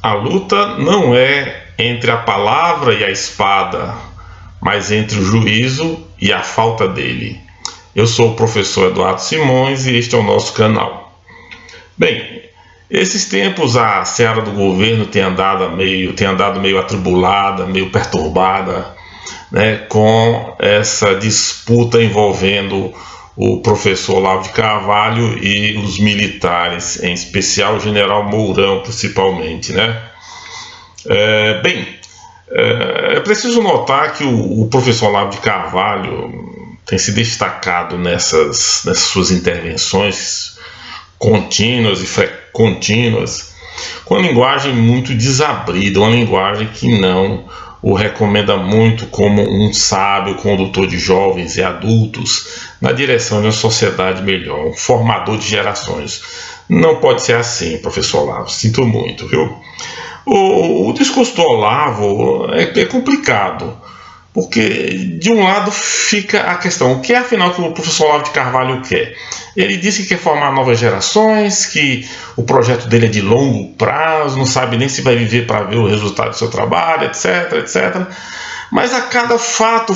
A luta não é entre a palavra e a espada, mas entre o juízo e a falta dele. Eu sou o professor Eduardo Simões e este é o nosso canal. Bem, esses tempos a seara do governo tem andado meio atribulada, meio perturbada, né, com essa disputa envolvendo o professor Olavo de Carvalho e os militares, em especial o general Mourão, principalmente, né? É preciso notar que o professor Olavo de Carvalho tem se destacado nessas suas intervenções contínuas, com uma linguagem muito desabrida, uma linguagem que não o recomenda muito como um sábio condutor de jovens e adultos na direção de uma sociedade melhor, um formador de gerações. Não pode ser assim, professor Olavo, sinto muito, viu? O discurso do Olavo é complicado, porque de um lado fica a questão, o que é afinal que o professor Olavo de Carvalho quer? Ele disse que quer formar novas gerações, que o projeto dele é de longo prazo, não sabe nem se vai viver para ver o resultado do seu trabalho, etc, etc. Mas a cada fato,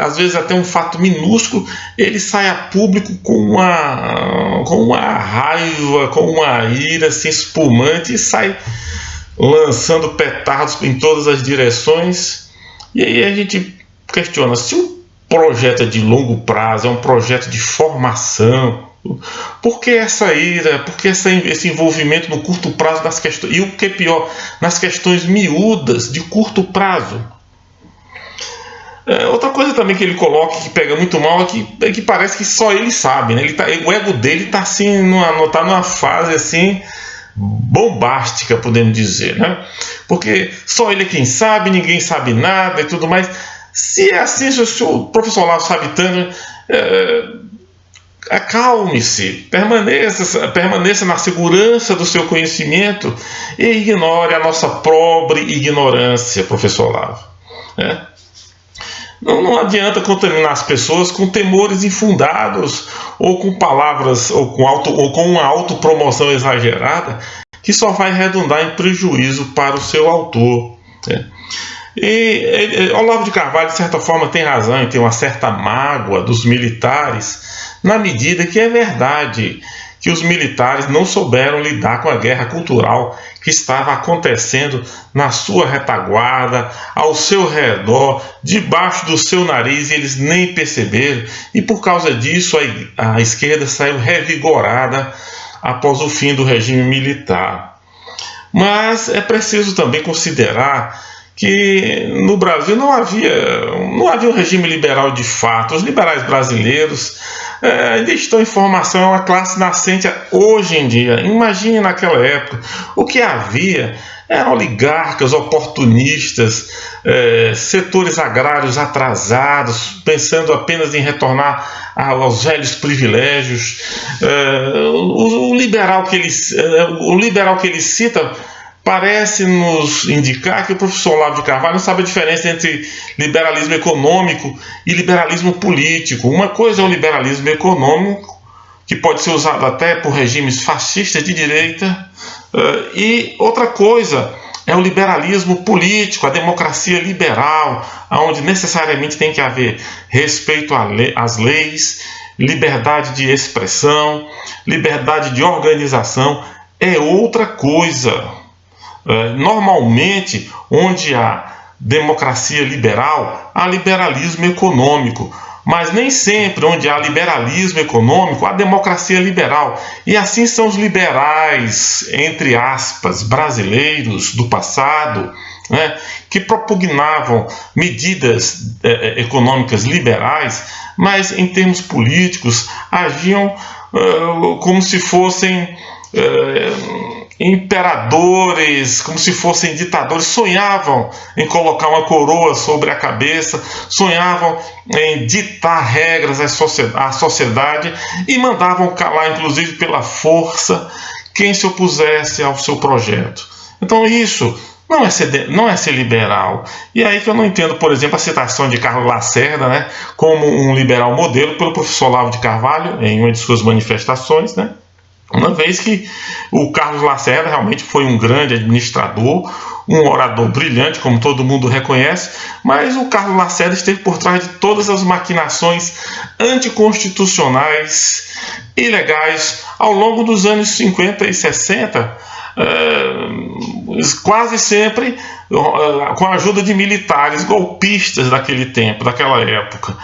às vezes até um fato minúsculo, ele sai a público com uma raiva, com uma ira assim, espumante, e sai lançando petardos em todas as direções. E aí a gente questiona, se o projeto é de longo prazo, é um projeto de formação, por que essa ira, por que esse envolvimento no curto prazo nas questões, e o que é pior, nas questões miúdas de curto prazo? Outra coisa também que ele coloca que pega muito mal é que parece que só ele sabe, né? O ego dele está assim, numa fase assim bombástica, podemos dizer, né? Porque só ele é quem sabe, ninguém sabe nada e tudo mais. Se é assim, se o professor Olavo sabe tanto, acalme-se, permaneça na segurança do seu conhecimento e ignore a nossa pobre ignorância, professor Olavo. Não adianta contaminar as pessoas com temores infundados ou com palavras ou com uma autopromoção exagerada que só vai redundar em prejuízo para o seu autor. E Olavo de Carvalho, de certa forma, tem razão em ter uma certa mágoa dos militares, na medida que é verdade que os militares não souberam lidar com a guerra cultural que estava acontecendo na sua retaguarda, ao seu redor, debaixo do seu nariz, e eles nem perceberam, e por causa disso a esquerda saiu revigorada após o fim do regime militar. Mas é preciso também considerar que no Brasil não havia um regime liberal de fato. Os liberais brasileiros ainda estão em formação, é uma classe nascente hoje em dia. Imagine naquela época, o que havia eram oligarcas, oportunistas, setores agrários atrasados, pensando apenas em retornar aos velhos privilégios. O liberal que ele cita parece nos indicar que o professor Olavo de Carvalho não sabe a diferença entre liberalismo econômico e liberalismo político. Uma coisa é o liberalismo econômico, que pode ser usado até por regimes fascistas de direita, e outra coisa é o liberalismo político, a democracia liberal, onde necessariamente tem que haver respeito às leis, liberdade de expressão, liberdade de organização. É outra coisa. Normalmente, onde há democracia liberal, há liberalismo econômico, mas nem sempre onde há liberalismo econômico, há democracia liberal. E assim são os liberais, entre aspas, brasileiros do passado, né, que propugnavam medidas econômicas liberais, mas em termos políticos agiam como se fossem imperadores, como se fossem ditadores, sonhavam em colocar uma coroa sobre a cabeça, sonhavam em ditar regras à sociedade e mandavam calar, inclusive pela força, quem se opusesse ao seu projeto. Então isso não é ser liberal. E aí que eu não entendo, por exemplo, a citação de Carlos Lacerda, né, como um liberal modelo pelo professor Olavo de Carvalho em uma de suas manifestações, né? Uma vez que o Carlos Lacerda realmente foi um grande administrador, um orador brilhante, como todo mundo reconhece, mas o Carlos Lacerda esteve por trás de todas as maquinações anticonstitucionais, ilegais, ao longo dos anos 50 e 60, quase sempre com a ajuda de militares golpistas daquele tempo, daquela época.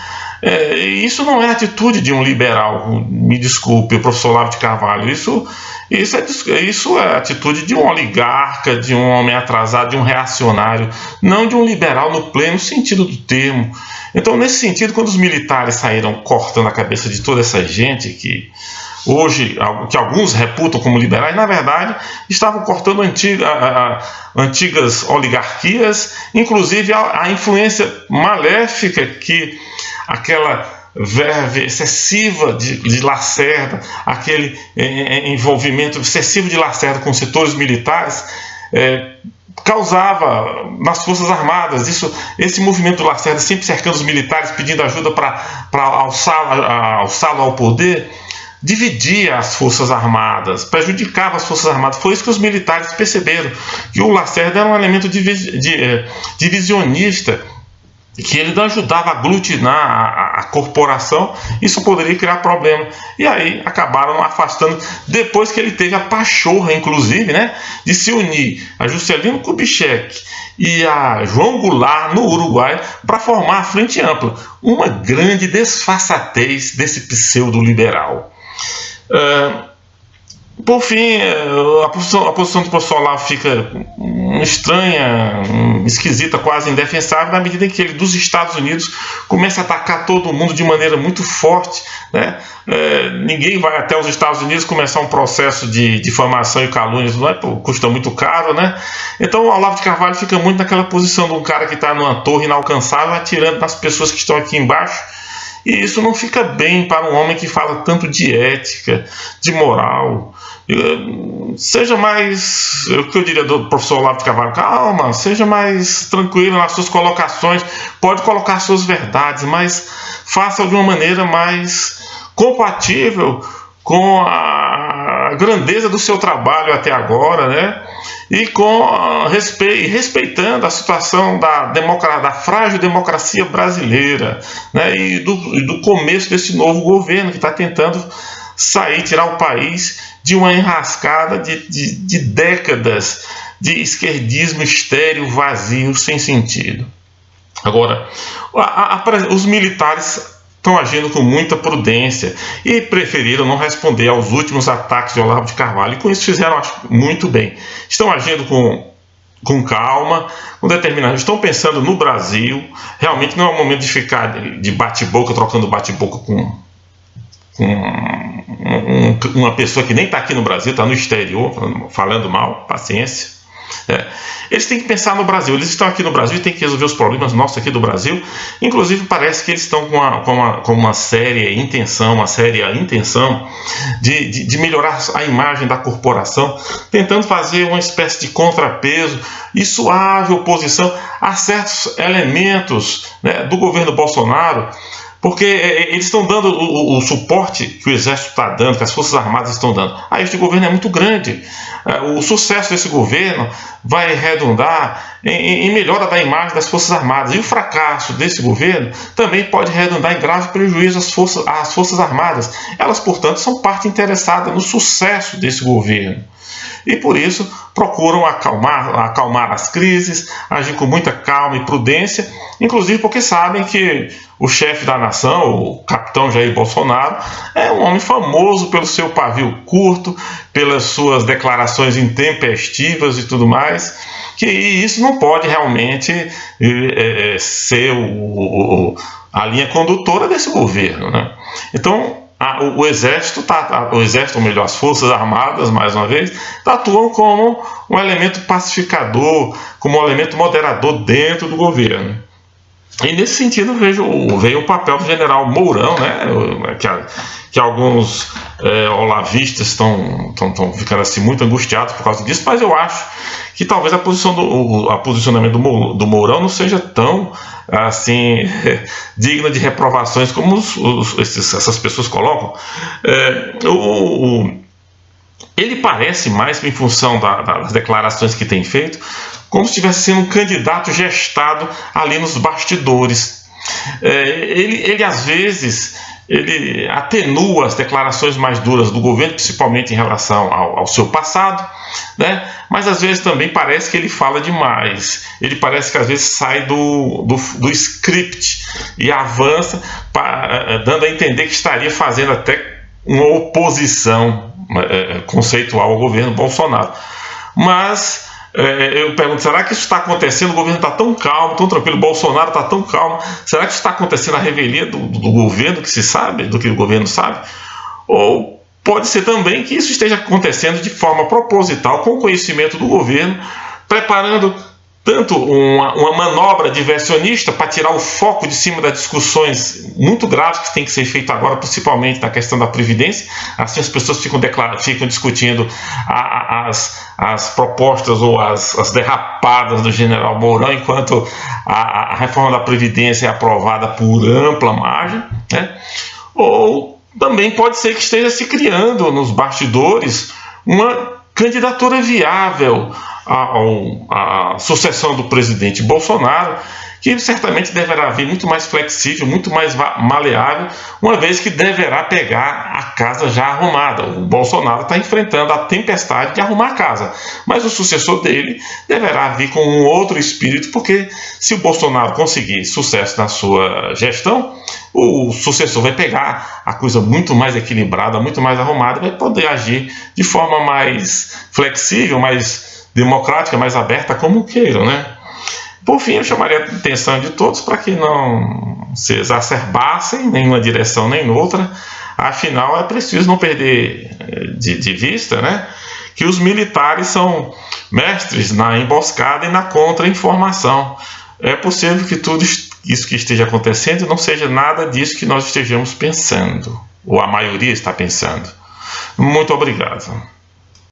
Isso não é atitude de um liberal, me desculpe, o professor Olavo de Carvalho, isso é atitude de um oligarca, de um homem atrasado, de um reacionário, não de um liberal no pleno sentido do termo. Então, nesse sentido, quando os militares saíram cortando a cabeça de toda essa gente que hoje, que alguns reputam como liberais, na verdade, estavam cortando antigas oligarquias, inclusive a influência maléfica que aquela verve excessiva de Lacerda, aquele envolvimento excessivo de Lacerda com setores militares, causava nas Forças Armadas. Esse movimento do Lacerda sempre cercando os militares, pedindo ajuda para alçá-lo ao poder, dividia as Forças Armadas, prejudicava as Forças Armadas. Foi isso que os militares perceberam, que o Lacerda era um elemento divisionista, que ele não ajudava a aglutinar a corporação. Isso poderia criar problema. E aí acabaram afastando, depois que ele teve a pachorra, inclusive, né, de se unir a Juscelino Kubitschek e a João Goulart no Uruguai para formar a Frente Ampla. Uma grande desfaçatez desse pseudo-liberal. Por fim, a posição do professor Olavo fica estranha, esquisita, quase indefensável, na medida em que ele, dos Estados Unidos, começa a atacar todo mundo de maneira muito forte, né? Ninguém vai até os Estados Unidos começar um processo de difamação e calúnias, não é? Custa muito caro, né? Então o Olavo de Carvalho fica muito naquela posição de um cara que está numa torre inalcançável, atirando nas pessoas que estão aqui embaixo. E isso não fica bem para um homem que fala tanto de ética, de moral. Seja mais, o que eu diria do professor Olavo de Carvalho, calma, seja mais tranquilo nas suas colocações, pode colocar suas verdades, mas faça de uma maneira mais compatível com a grandeza do seu trabalho até agora, né? E respeitando a situação da frágil democracia brasileira, né? E do começo desse novo governo que está tentando tirar o país de uma enrascada de décadas de esquerdismo estéril, vazio, sem sentido. Agora, os militares estão agindo com muita prudência e preferiram não responder aos últimos ataques de Olavo de Carvalho, e com isso fizeram, acho, muito bem. Estão agindo com calma, com determinação, estão pensando no Brasil. Realmente não é o momento de ficar de bate-boca, trocando bate-boca com uma pessoa que nem está aqui no Brasil, está no exterior, falando mal, paciência. Eles têm que pensar no Brasil. Eles estão aqui no Brasil e têm que resolver os problemas nossos aqui do Brasil. Inclusive parece que eles estão com uma séria intenção de melhorar a imagem da corporação, tentando fazer uma espécie de contrapeso e suave oposição a certos elementos, né, do governo Bolsonaro, porque eles estão dando o suporte que o Exército está dando, que as Forças Armadas estão dando. Este governo é muito grande. O sucesso desse governo vai redundar em melhora da imagem das Forças Armadas. E o fracasso desse governo também pode redundar em grave prejuízo às Forças Armadas. Elas, portanto, são parte interessada no sucesso desse governo. E por isso procuram acalmar as crises, agir com muita calma e prudência, inclusive porque sabem que o chefe da nação, o capitão Jair Bolsonaro, é um homem famoso pelo seu pavio curto, pelas suas declarações intempestivas e tudo mais, que isso não pode realmente ser a linha condutora desse governo, né? Então, o Exército, ou melhor, as Forças Armadas, mais uma vez, atuam como um elemento pacificador, como um elemento moderador dentro do governo. E nesse sentido veio o papel do general Mourão, né, que alguns olavistas estão ficando assim muito angustiados por causa disso, mas eu acho que talvez o posicionamento do Mourão não seja tão assim digno de reprovações como essas pessoas colocam. ele parece mais, em função das declarações que tem feito, como se estivesse sendo um candidato gestado ali nos bastidores. Ele às vezes, ele atenua as declarações mais duras do governo, principalmente em relação ao seu passado, né? Mas às vezes também parece que ele fala demais. Ele parece que às vezes sai do script e avança, dando a entender que estaria fazendo até uma oposição conceitual ao governo Bolsonaro. Mas eu pergunto, será que isso está acontecendo? O governo está tão calmo, tão tranquilo, o Bolsonaro está tão calmo. Será que isso está acontecendo a revelia do governo que se sabe, do que o governo sabe? Ou pode ser também que isso esteja acontecendo de forma proposital, com conhecimento do governo, preparando tanto uma manobra diversionista para tirar o foco de cima das discussões muito graves que tem que ser feito agora, principalmente na questão da Previdência. Assim as pessoas ficam discutindo as propostas ou as derrapadas do general Mourão, enquanto a reforma da Previdência é aprovada por ampla margem, né? Ou também pode ser que esteja se criando nos bastidores uma candidatura viável à sucessão do presidente Bolsonaro, que certamente deverá vir muito mais flexível, muito mais maleável, uma vez que deverá pegar a casa já arrumada. O Bolsonaro está enfrentando a tempestade de arrumar a casa, mas o sucessor dele deverá vir com um outro espírito, porque se o Bolsonaro conseguir sucesso na sua gestão, o sucessor vai pegar a coisa muito mais equilibrada, muito mais arrumada, vai poder agir de forma mais flexível, mais democrática, mais aberta, como queiram, né? Por fim, eu chamaria a atenção de todos para que não se exacerbassem nem numa direção nem noutra. Afinal, é preciso não perder de vista, né, que os militares são mestres na emboscada e na contra-informação. É possível que tudo isso que esteja acontecendo não seja nada disso que nós estejamos pensando, ou a maioria está pensando. Muito obrigado.